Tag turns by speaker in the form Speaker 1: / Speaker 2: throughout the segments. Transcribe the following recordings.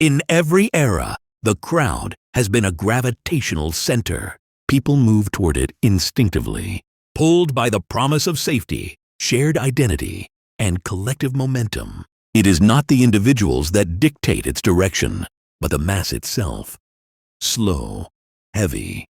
Speaker 1: In every era, the crowd has been a gravitational center. People move toward it instinctively, pulled by the promise of safety, shared identity, and collective momentum. It is not the individuals that dictate its direction, but the mass itself. Slow, heavy,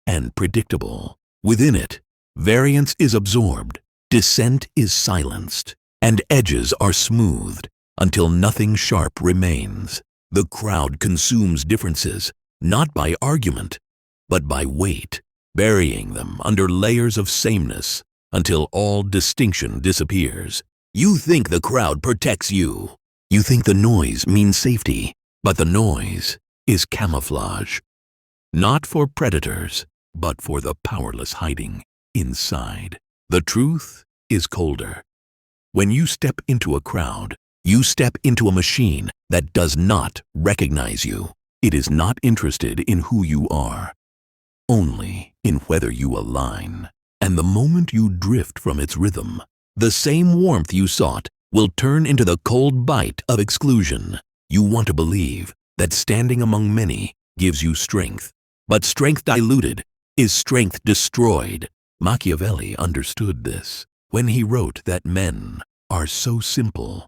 Speaker 1: and predictable. Within it, variance is absorbed, dissent is silenced, and edges are smoothed until nothing sharp remains. The crowd consumes differences, not by argument, but by weight, burying them under layers of sameness until all distinction disappears. You think the crowd protects you. You think the noise means safety, but the noise is camouflage. Not for predators, but for the powerless hiding inside. The truth is colder. When you step into a crowd, you step into a machine that does not recognize you. It is not interested in who you are, only in whether you align. And the moment you drift from its rhythm, the same warmth you sought will turn into the cold bite of exclusion. You want to believe that standing among many gives you strength, but strength diluted is strength destroyed. Machiavelli understood this when he wrote that men are so simple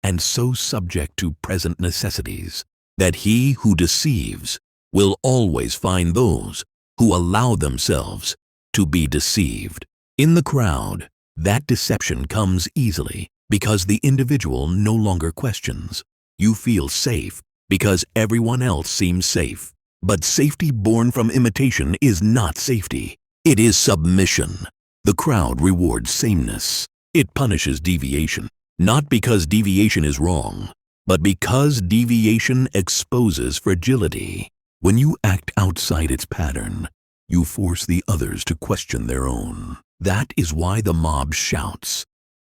Speaker 1: and so subject to present necessities that he who deceives will always find those who allow themselves to be deceived. In the crowd, that deception comes easily because the individual no longer questions. You feel safe because everyone else seems safe. But safety born from imitation is not safety. It is submission. The crowd rewards sameness. It punishes deviation, not because deviation is wrong, but because deviation exposes fragility. When you act outside its pattern, you force the others to question their own. That is why the mob shouts,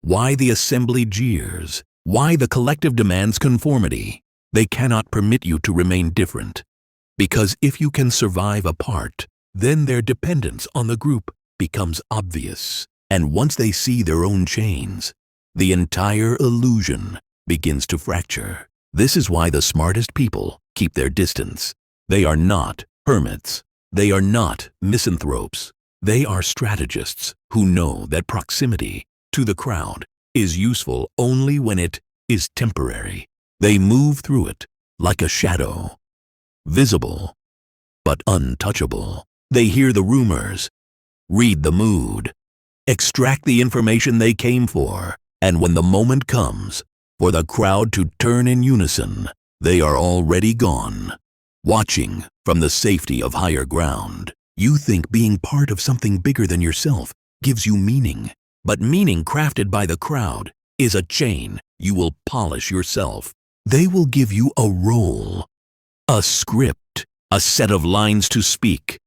Speaker 1: why the assembly jeers, why the collective demands conformity. They cannot permit you to remain different, because if you can survive apart, then their dependence on the group becomes obvious. And once they see their own chains, the entire illusion begins to fracture. This is why the smartest people keep their distance. They are not hermits. They are not misanthropes. They are strategists who know that proximity to the crowd is useful only when it is temporary. They move through it like a shadow, visible but untouchable. They hear the rumors, read the mood, extract the information they came for, and when the moment comes for the crowd to turn in unison, they are already gone, watching from the safety of higher ground. You think being part of something bigger than yourself gives you meaning, but meaning crafted by the crowd is a chain you will polish yourself. They will give you a role, a script, a set of lines to speak,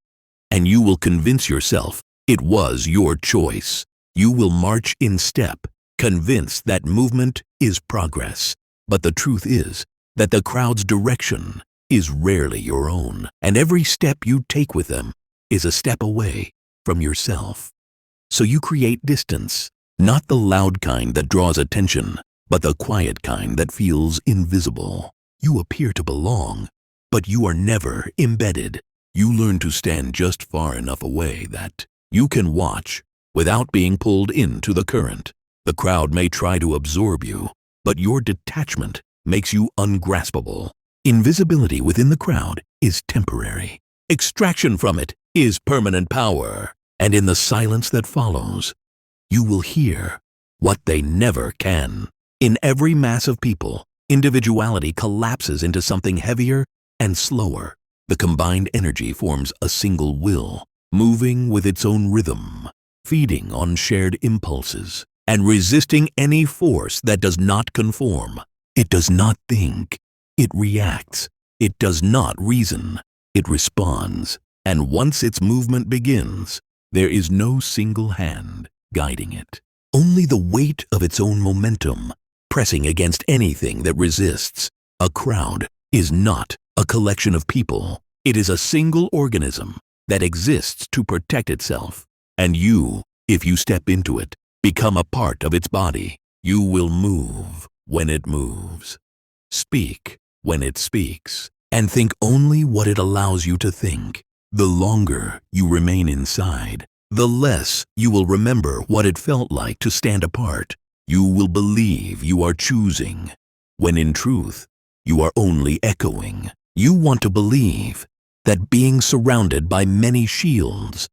Speaker 1: and you will convince yourself it was your choice. You will march in step, convinced that movement is progress. But the truth is that the crowd's direction is rarely your own, and every step you take with them is a step away from yourself. So you create distance, not the loud kind that draws attention, but the quiet kind that feels invisible. You appear to belong, but you are never embedded. You learn to stand just far enough away that you can watch without being pulled into the current. The crowd may try to absorb you, but your detachment makes you ungraspable. Invisibility within the crowd is temporary. Extraction from it is permanent power. And in the silence that follows, you will hear what they never can. In every mass of people, individuality collapses into something heavier and slower. The combined energy forms a single will, moving with its own rhythm, feeding on shared impulses, and resisting any force that does not conform. It does not think. It reacts. It does not reason. It responds. And once its movement begins, there is no single hand guiding it. Only the weight of its own momentum, pressing against anything that resists. A crowd is not a collection of people. It is a single organism that exists to protect itself. And you, if you step into it, become a part of its body. You will move when it moves. Speak when it speaks, and think only what it allows you to think. The longer you remain inside, the less you will remember what it felt like to stand apart. You will believe you are choosing, when in truth, you are only echoing. You want to believe that being surrounded by many shields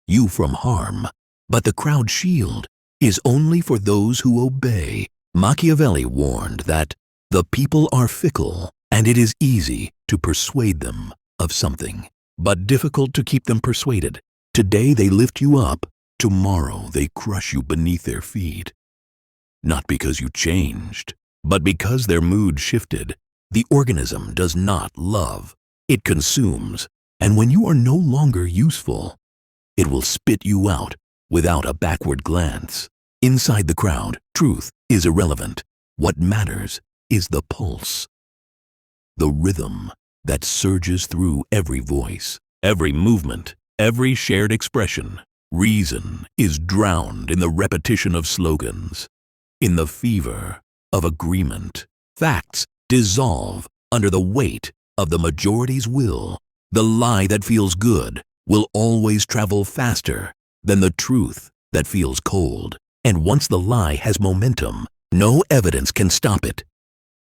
Speaker 1: you from harm, but the crowd shield is only for those who obey. Machiavelli warned that the people are fickle, and it is easy to persuade them of something, but difficult to keep them persuaded. Today they lift you up, tomorrow they crush you beneath their feet. Not because you changed, but because their mood shifted. The organism does not love, it consumes, and when you are no longer useful, it will spit you out without a backward glance. Inside the crowd, truth is irrelevant. What matters is the pulse, the rhythm that surges through every voice, every movement, every shared expression. Reason is drowned in the repetition of slogans, in the fever of agreement. Facts dissolve under the weight of the majority's will. The lie that feels good will always travel faster than the truth that feels cold. And once the lie has momentum, no evidence can stop it,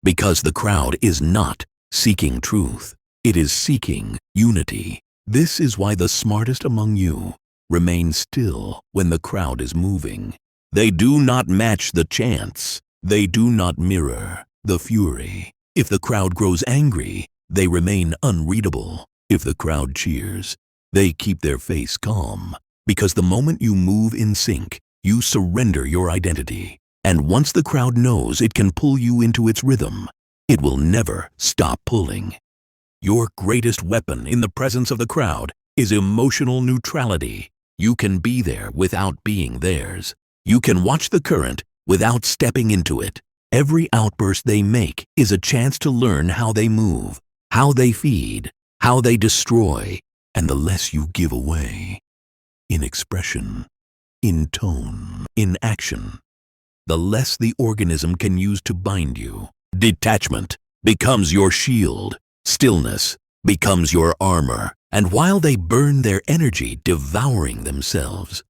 Speaker 1: because the crowd is not seeking truth. It is seeking unity. This is why the smartest among you remain still when the crowd is moving. They do not match the chants. They do not mirror the fury. If the crowd grows angry, they remain unreadable. If the crowd cheers, they keep their face calm. Because the moment you move in sync, you surrender your identity. And once the crowd knows it can pull you into its rhythm, it will never stop pulling. Your greatest weapon in the presence of the crowd is emotional neutrality. You can be there without being theirs. You can watch the current without stepping into it. Every outburst they make is a chance to learn how they move, how they feed, how they destroy. And the less you give away, in expression, in tone, in action, the less the organism can use to bind you. Detachment becomes your shield. Stillness becomes your armor. And while they burn their energy devouring themselves,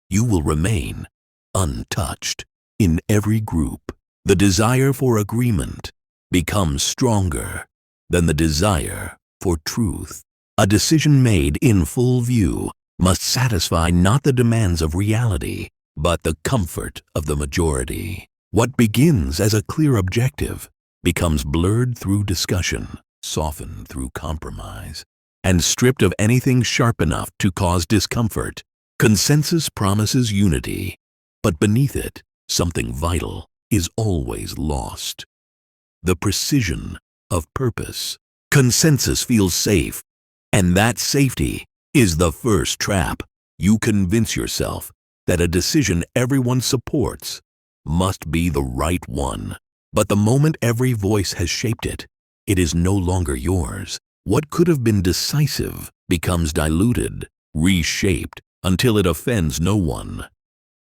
Speaker 1: you will remain untouched. In every group, the desire for agreement becomes stronger than the desire for truth. A decision made in full view must satisfy not the demands of reality, but the comfort of the majority. What begins as a clear objective becomes blurred through discussion, softened through compromise, and stripped of anything sharp enough to cause discomfort. Consensus promises unity, but beneath it, something vital is always lost. The precision of purpose. Consensus feels safe, and that safety is the first trap. You convince yourself that a decision everyone supports must be the right one. But the moment every voice has shaped it, it is no longer yours. What could have been decisive becomes diluted, reshaped until it offends no one,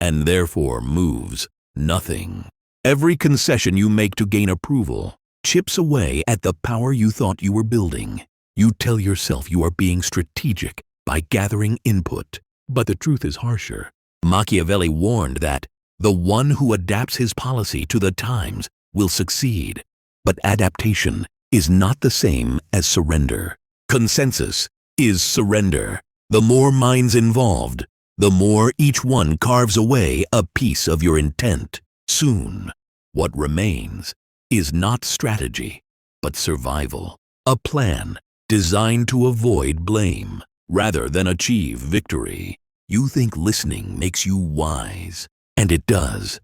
Speaker 1: and therefore moves nothing. Every concession you make to gain approval chips away at the power you thought you were building. You tell yourself you are being strategic by gathering input, but the truth is harsher. Machiavelli warned that the one who adapts his policy to the times will succeed, but adaptation is not the same as surrender. Consensus is surrender. The more minds involved, the more each one carves away a piece of your intent. Soon, what remains is not strategy, but survival. A plan designed to avoid blame rather than achieve victory. You think listening makes you wise, and it does,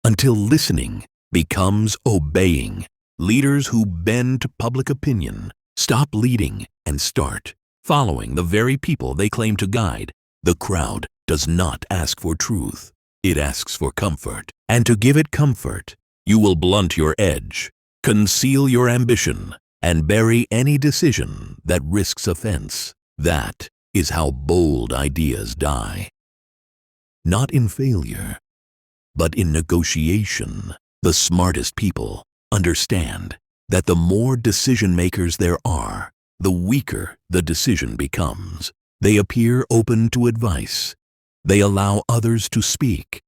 Speaker 1: until listening becomes obeying. Leaders who bend to public opinion stop leading and start following the very people they claim to guide. The crowd does not ask for truth. It asks for comfort. And to give it comfort, you will blunt your edge, conceal your ambition, and bury any decision that risks offense. That is how bold ideas die. Not in failure, but in negotiation. The smartest people understand that the more decision makers there are, the weaker the decision becomes. They appear open to advice. They allow others to speak.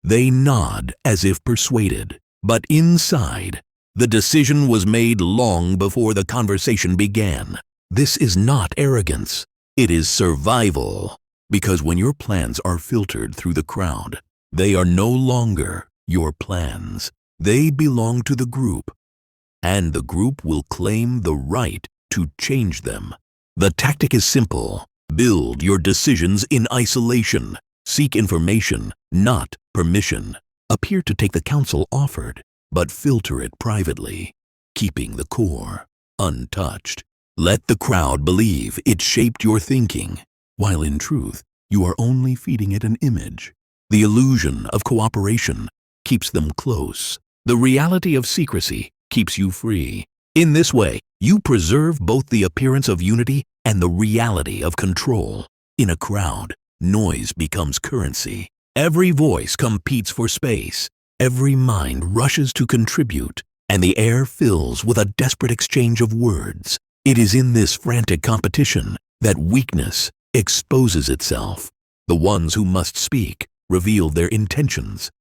Speaker 1: They nod as if persuaded, but inside, the decision was made long before the conversation began. This is not arrogance. It is survival. Because when your plans are filtered through the crowd, they are no longer your plans. They belong to the group, and the group will claim the right to change them. The tactic is simple. Build your decisions in isolation. Seek information, not permission. Appear to take the counsel offered, but filter it privately, keeping the core untouched. Let the crowd believe it shaped your thinking, while in truth, you are only feeding it an image. The illusion of cooperation keeps them close. The reality of secrecy keeps you free. In this way, you preserve both the appearance of unity and the reality of control. In a crowd, noise becomes currency. Every voice competes for space. Every mind rushes to contribute, and the air fills with a desperate exchange of words. It is in this frantic competition that weakness exposes itself. The ones who must speak reveal their intentions,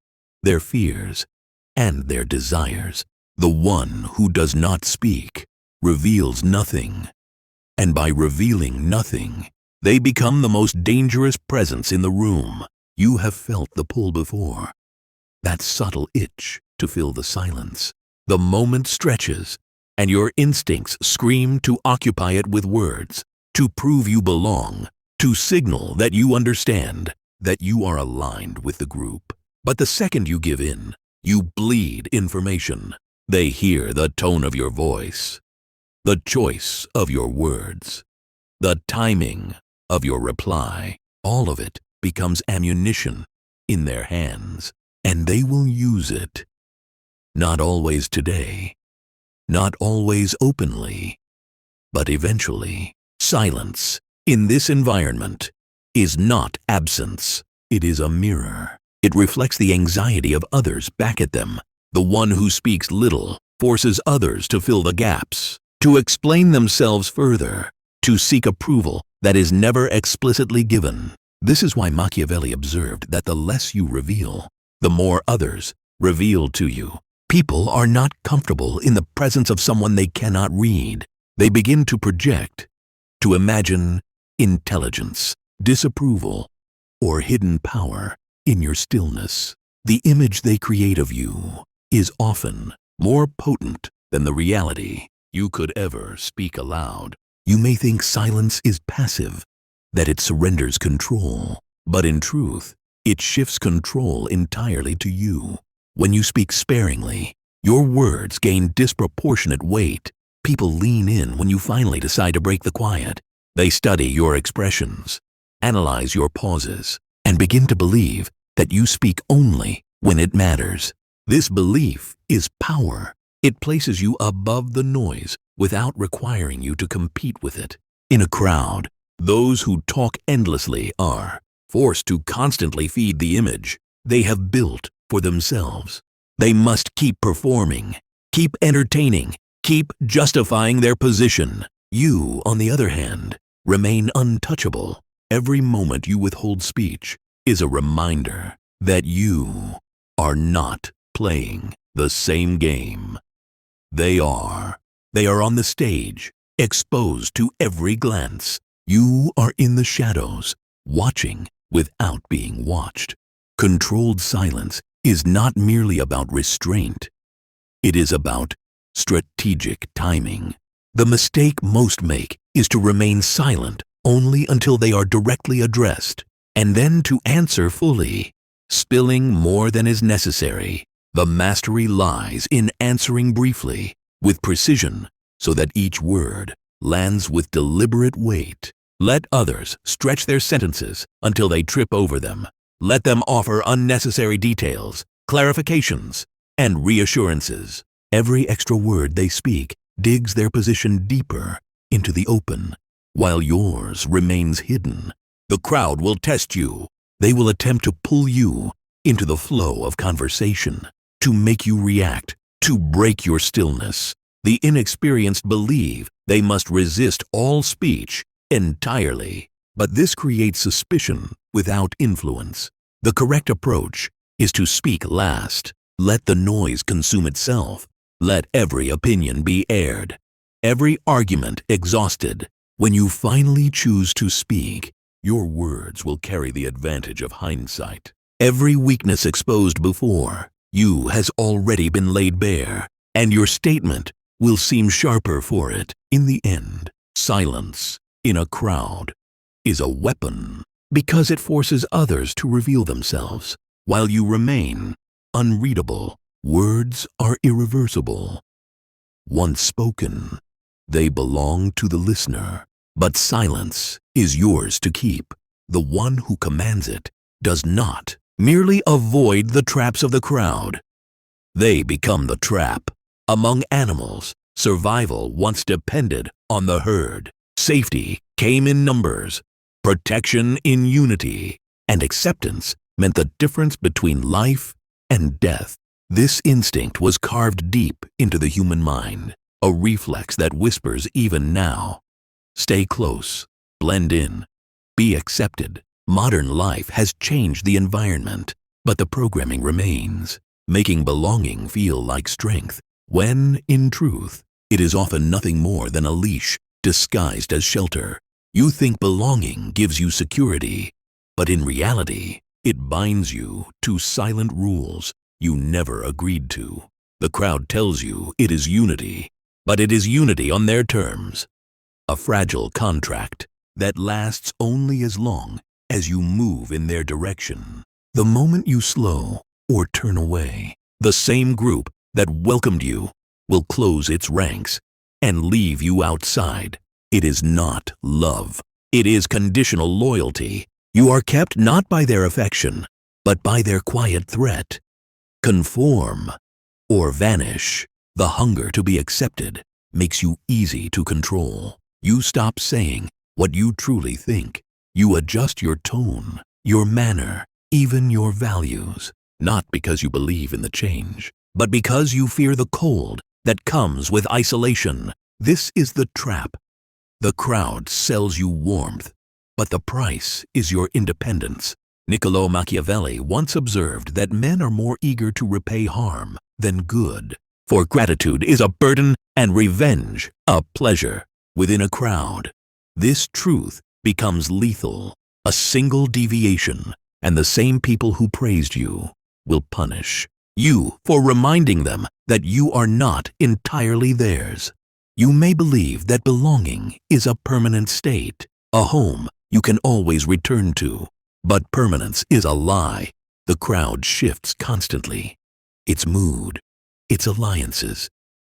Speaker 1: their fears, and their desires. The one who does not speak reveals nothing, and by revealing nothing, they become the most dangerous presence in the room. You have felt the pull before, that subtle itch to fill the silence. The moment stretches, and your instincts scream to occupy it with words, to prove you belong, to signal that you understand, that you are aligned with the group. But the second you give in, you bleed information. They hear the tone of your voice, the choice of your words, the timing of your reply. All of it becomes ammunition in their hands, and they will use it. Not always today, not always openly, but eventually. Silence in this environment is not absence. It is a mirror. It reflects the anxiety of others back at them. The one who speaks little forces others to fill the gaps, to explain themselves further, to seek approval that is never explicitly given. This is why Machiavelli observed that the less you reveal, the more others reveal to you. People are not comfortable in the presence of someone they cannot read. They begin to project, to imagine intelligence, disapproval, or hidden power in your stillness. The image they create of you is often more potent than the reality you could ever speak aloud. You may think silence is passive, that it surrenders control, but in truth, it shifts control entirely to you. When you speak sparingly, your words gain disproportionate weight. People lean in when you finally decide to break the quiet. They study your expressions, analyze your pauses, and begin to believe that you speak only when it matters. This belief is power. It places you above the noise without requiring you to compete with it. In a crowd, those who talk endlessly are forced to constantly feed the image they have built for themselves. They must keep performing, keep entertaining, keep justifying their position. You, on the other hand, remain untouchable. Every moment you withhold speech is a reminder that you are not playing the same game. They are on the stage, exposed to every glance. You are in the shadows, watching without being watched. Controlled silence is not merely about restraint. It is about strategic timing. The mistake most make is to remain silent only until they are directly addressed, and then to answer fully, spilling more than is necessary. The mastery lies in answering briefly, with precision, so that each word lands with deliberate weight. Let others stretch their sentences until they trip over them. Let them offer unnecessary details, clarifications, and reassurances. Every extra word they speak digs their position deeper into the open, while yours remains hidden. The crowd will test you. They will attempt to pull you into the flow of conversation, to make you react, to break your stillness. The inexperienced believe they must resist all speech entirely, but this creates suspicion without influence. The correct approach is to speak last. Let the noise consume itself. Let every opinion be aired, every argument exhausted. When you finally choose to speak, your words will carry the advantage of hindsight. Every weakness exposed before you has already been laid bare, and your statement will seem sharper for it. In the end, silence in a crowd is a weapon because it forces others to reveal themselves. While you remain unreadable, words are irreversible. Once spoken, they belong to the listener, but silence is yours to keep. The one who commands it does not merely avoid the traps of the crowd. They become the trap. Among animals, survival once depended on the herd. Safety came in numbers, protection in unity, and acceptance meant the difference between life and death. This instinct was carved deep into the human mind, a reflex that whispers even now. Stay close, blend in, be accepted. Modern life has changed the environment, but the programming remains, making belonging feel like strength, when, in truth, it is often nothing more than a leash disguised as shelter. You think belonging gives you security, but in reality, it binds you to silent rules you never agreed to. The crowd tells you it is unity, but it is unity on their terms. A fragile contract that lasts only as long as you move in their direction. The moment you slow or turn away, the same group that welcomed you will close its ranks and leave you outside. It is not love. It is conditional loyalty. You are kept not by their affection, but by their quiet threat. Conform or vanish. The hunger to be accepted makes you easy to control. You stop saying what you truly think. You adjust your tone, your manner, even your values, not because you believe in the change, but because you fear the cold that comes with isolation. This is the trap. The crowd sells you warmth, but the price is your independence. Niccolò Machiavelli once observed that men are more eager to repay harm than good, for gratitude is a burden and revenge a pleasure. Within a crowd, this truth becomes lethal. A single deviation, and the same people who praised you will punish you for reminding them that you are not entirely theirs. You may believe that belonging is a permanent state, a home you can always return to, but permanence is a lie. The crowd shifts constantly. Its mood, its alliances,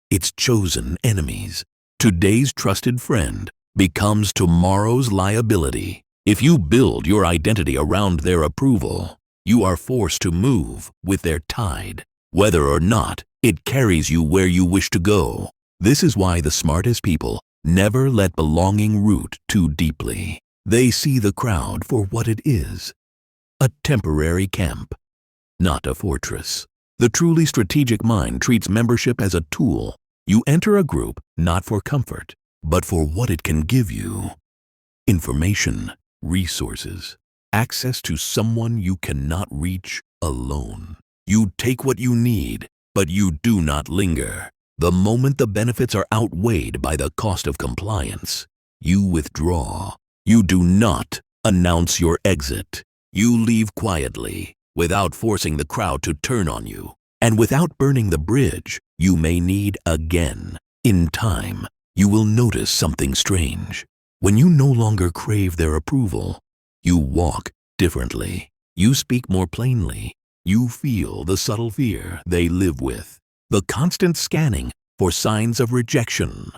Speaker 1: its chosen enemies. Today's trusted friend becomes tomorrow's liability. If you build your identity around their approval, you are forced to move with their tide, whether or not it carries you where you wish to go. This is why the smartest people never let belonging root too deeply. They see the crowd for what it is, a temporary camp, not a fortress. The truly strategic mind treats membership as a tool. You enter a group not for comfort, but for what it can give you. Information, resources, access to someone you cannot reach alone. You take what you need, but you do not linger. The moment the benefits are outweighed by the cost of compliance, you withdraw. You do not announce your exit. You leave quietly, without forcing the crowd to turn on you. And without burning the bridge you may need again. In time, you will notice something strange. When you no longer crave their approval, you walk differently. You speak more plainly. You feel the subtle fear they live with, the constant scanning for signs of rejection.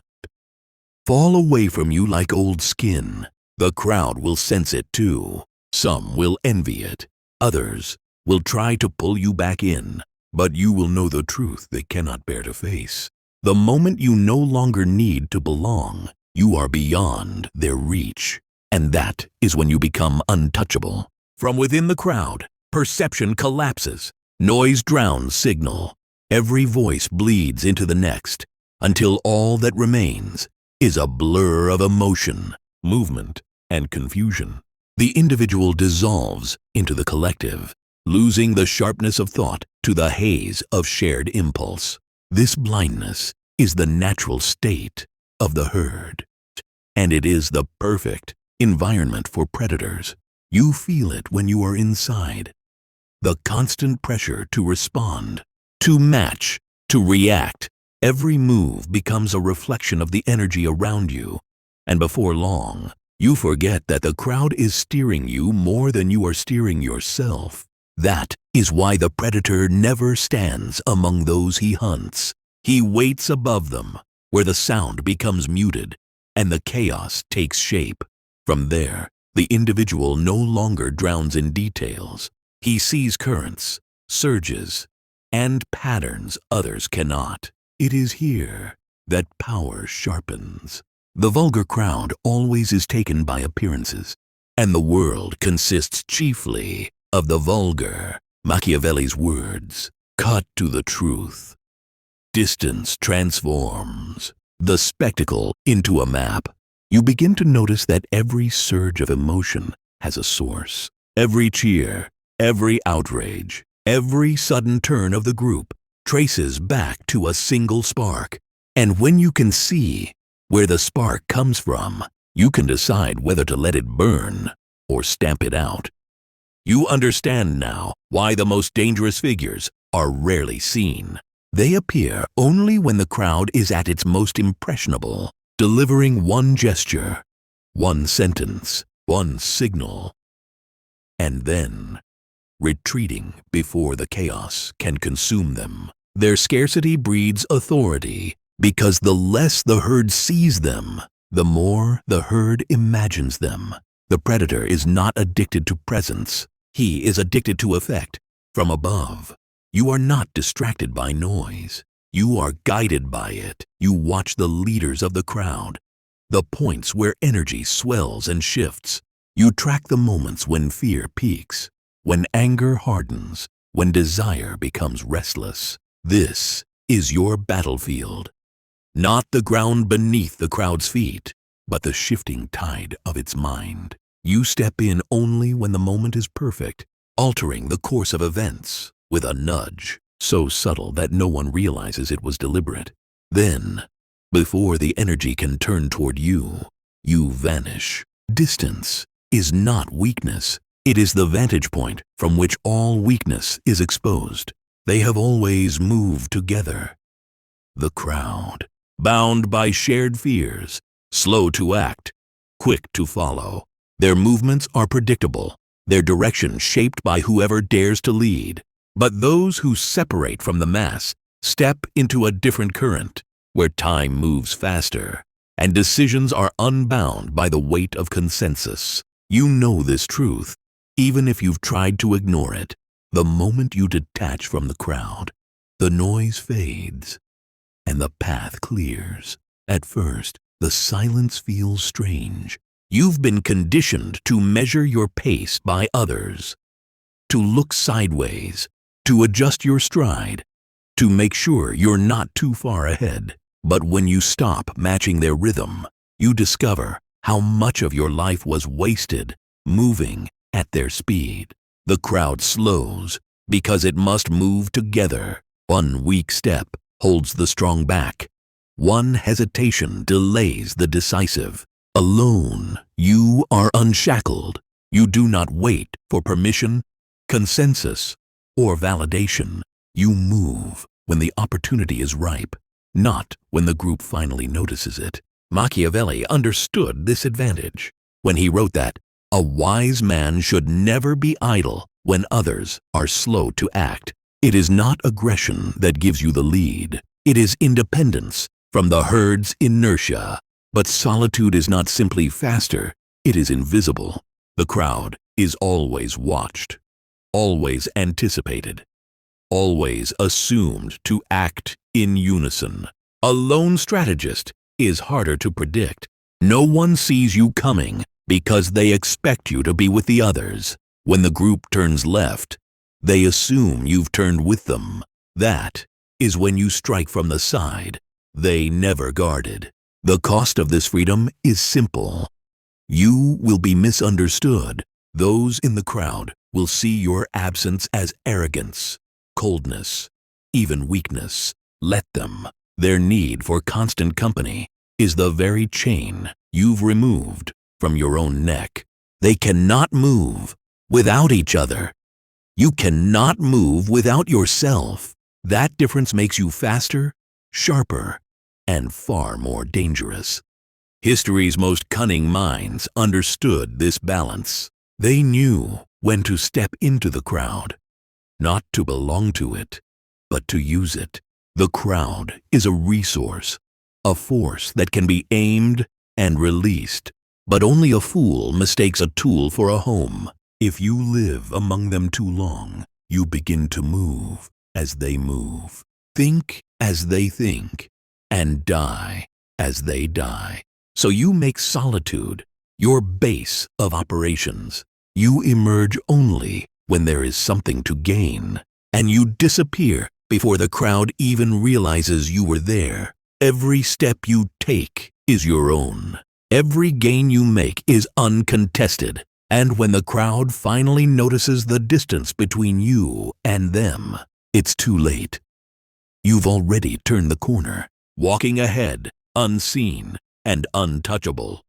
Speaker 1: Fall away from you like old skin. The crowd will sense it too. Some will envy it. Others will try to pull you back in, but you will know the truth they cannot bear to face. The moment you no longer need to belong, you are beyond their reach, and that is when you become untouchable. From within the crowd, perception collapses. Noise drowns signal. Every voice bleeds into the next. until all that remains is a blur of emotion, movement, and confusion. The individual dissolves into the collective, losing the sharpness of thought to the haze of shared impulse. This blindness is the natural state of the herd, and it is the perfect environment for predators. You feel it when you are inside. The constant pressure to respond, to match, to react. Every move becomes a reflection of the energy around you, and before long, you forget that the crowd is steering you more than you are steering yourself. That is why the predator never stands among those he hunts. He waits above them, where the sound becomes muted and the chaos takes shape. From there, the individual no longer drowns in details. He sees currents, surges, and patterns others cannot. It is here that power sharpens. The vulgar crowd always is taken by appearances, and the world consists chiefly of the vulgar. Machiavelli's words cut to the truth. Distance transforms the spectacle into a map. You begin to notice that every surge of emotion has a source. Every cheer, every outrage, every sudden turn of the group traces back to a single spark. And when you can see where the spark comes from, you can decide whether to let it burn or stamp it out. You understand now why the most dangerous figures are rarely seen. They appear only when the crowd is at its most impressionable, delivering one gesture, one sentence, one signal, and then retreating before the chaos can consume them. Their scarcity breeds authority, because the less the herd sees them, the more the herd imagines them. The predator is not addicted to presence. He is addicted to effect from above. You are not distracted by noise. You are guided by it. You watch the leaders of the crowd, the points where energy swells and shifts. You track the moments when fear peaks, when anger hardens, when desire becomes restless. This is your battlefield. Not the ground beneath the crowd's feet, but the shifting tide of its mind. You step in only when the moment is perfect, altering the course of events with a nudge so subtle that no one realizes it was deliberate. Then, before the energy can turn toward you, you vanish. Distance is not weakness. It is the vantage point from which all weakness is exposed. They have always moved together. The crowd, bound by shared fears, slow to act, quick to follow. Their movements are predictable, their direction shaped by whoever dares to lead. But those who separate from the mass step into a different current, where time moves faster, and decisions are unbound by the weight of consensus. You know this truth, even if you've tried to ignore it. The moment you detach from the crowd, the noise fades, and the path clears. At first, the silence feels strange. You've been conditioned to measure your pace by others, to look sideways, to adjust your stride, to make sure you're not too far ahead. But when you stop matching their rhythm, you discover how much of your life was wasted moving at their speed. The crowd slows because it must move together. One weak step holds the strong back. One hesitation delays the decisive. Alone, you are unshackled. You do not wait for permission, consensus, or validation. You move when the opportunity is ripe, not when the group finally notices it. Machiavelli understood this advantage when he wrote that a wise man should never be idle when others are slow to act. It is not aggression that gives you the lead. It is independence from the herd's inertia. But solitude is not simply faster, it is invisible. The crowd is always watched, always anticipated, always assumed to act in unison. A lone strategist is harder to predict. No one sees you coming because they expect you to be with the others. When the group turns left, they assume you've turned with them. That is when you strike from the side. they never guarded. The cost of this freedom is simple. You will be misunderstood. Those in the crowd will see your absence as arrogance, coldness, even weakness. Let them. Their need for constant company is the very chain you've removed from your own neck. They cannot move without each other. You cannot move without yourself. That difference makes you faster, sharper, and far more dangerous. History's most cunning minds understood this balance. They knew when to step into the crowd, not to belong to it, but to use it. The crowd is a resource, a force that can be aimed and released, but only a fool mistakes a tool for a home. If you live among them too long, you begin to move as they move, think as they think, and die as they die. So you make solitude your base of operations. You emerge only when there is something to gain, and you disappear before the crowd even realizes you were there. Every step you take is your own. Every gain you make is uncontested. And when the crowd finally notices the distance between you and them, it's too late. You've already turned the corner, walking ahead, unseen and untouchable.